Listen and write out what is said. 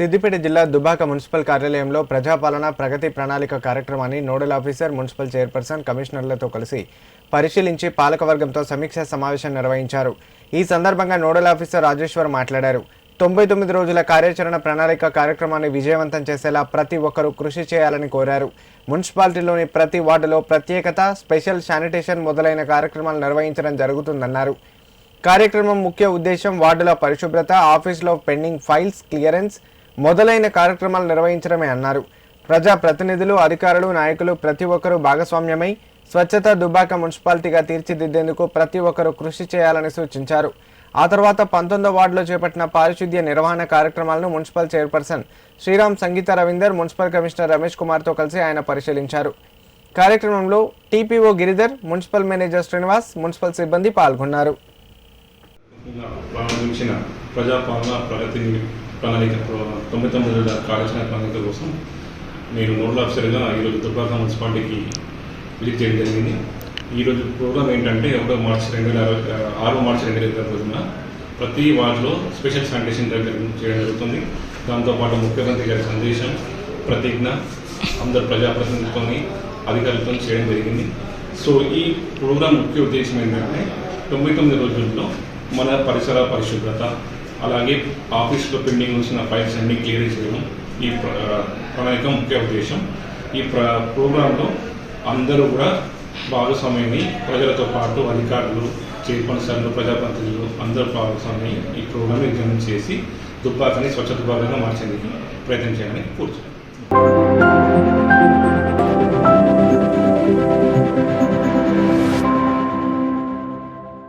సిద్దిపేట జిల్లా దుబ్బాక మున్సిపల్ కార్యాలయంలో ప్రజాపాలన ప్రగతి ప్రణాళిక కార్యక్రమాన్ని నోడల్ ఆఫీసర్, మున్సిపల్ చైర్పర్సన్, కమిషనర్లతో కలిసి పరిశీలించి పాలకవర్గంతో సమీక్షా సమావేశం నిర్వహించారు. ఈ సందర్భంగా నోడల్ ఆఫీసర్ రాజేశ్వర్ మాట్లాడారు. 99 రోజుల కార్యాచరణ ప్రణాళిక కార్యక్రమాన్ని విజయవంతం చేసేలా ప్రతి ఒక్కరూ కృషి చేయాలని కోరారు. మున్సిపాలిటీలోని ప్రతి వార్డులో ప్రత్యేకత, స్పెషల్ శానిటేషన్ మొదలైన కార్యక్రమాలు నిర్వహించడం జరుగుతుందన్నారు. కార్యక్రమం ముఖ్య ఉద్దేశం వార్డుల పరిశుభ్రత, ఆఫీసులో పెండింగ్ ఫైల్స్ క్లియరెన్స్ మొదలైన కార్యక్రమాలు నిర్వహించడమే అన్నారు. ప్రజా ప్రతినిధులు, అధికారులు, నాయకులు ప్రతి ఒక్కరూ భాగస్వామ్యమై స్వచ్ఛత దుబ్బాక మున్సిపాలిటీగా తీర్చిదిద్దేందుకు ప్రతి ఒక్కరూ కృషి చేయాలని సూచించారు. ఆ తర్వాత 19వ వార్డులో చేపట్టిన పారిశుద్ధ్య నిర్వహణ కార్యక్రమాలను మున్సిపల్ చైర్పర్సన్ శ్రీరామ్ సంగీత రవీందర్, మున్సిపల్ కమిషనర్ రమేష్ కుమార్తో కలిసి ఆయన పరిశీలించారు. కార్యక్రమంలో TPO Giridhar, municipal manager Srinivas, municipal సిబ్బంది పాల్గొన్నారు. ప్రారంభించిన ప్రజాపాలన ప్రగతి ప్రణాళిక 99 రోజుల కార్యాచరణ ప్రణాళిక కోసం నేను నోడల్ ఆఫీసర్గా ఈరోజు దుబ్బాక మున్సిపాలిటీకి విజిట్ చేయడం జరిగింది. ఈరోజు ప్రోగ్రామ్ ఏంటంటే 6 మార్చి 2020 రోజున ప్రతి వార్డులో స్పెషల్ శానిటేషన్ చేయడం జరుగుతుంది. దాంతోపాటు ముఖ్యమంత్రి గారి సందేశం, ప్రతిజ్ఞ అందరు ప్రజాప్రతినిధులతో, అధికారులతో చేయడం జరిగింది. సో ఈ ప్రోగ్రాం ముఖ్య ఉద్దేశం ఏంటంటే 99 రోజుల్లో మన పరిసర పరిశుభ్రత, అలాగే ఆఫీస్లో పెండింగ్ ఉంచిన ఫైల్స్ అన్ని క్లియర్ చేయడం ఈ ప్రణాళిక ముఖ్య ఉద్దేశం. ఈ ప్రోగ్రాంలో అందరూ కూడా భాగస్వామ్యాన్ని ప్రజలతో పాటు అధికారులు, చైర్పర్సన్లు, ప్రజాప్రతినిధులు అందరూ భాగస్వామ్యం ఈ ప్రోగ్రాంని ఎగ్జామిన్ చేసి దుబ్బాకని స్వచ్ఛ దుబ్బాకగా మార్చేందుకు ప్రయత్నం చేయాలని కోరుతున్నాను.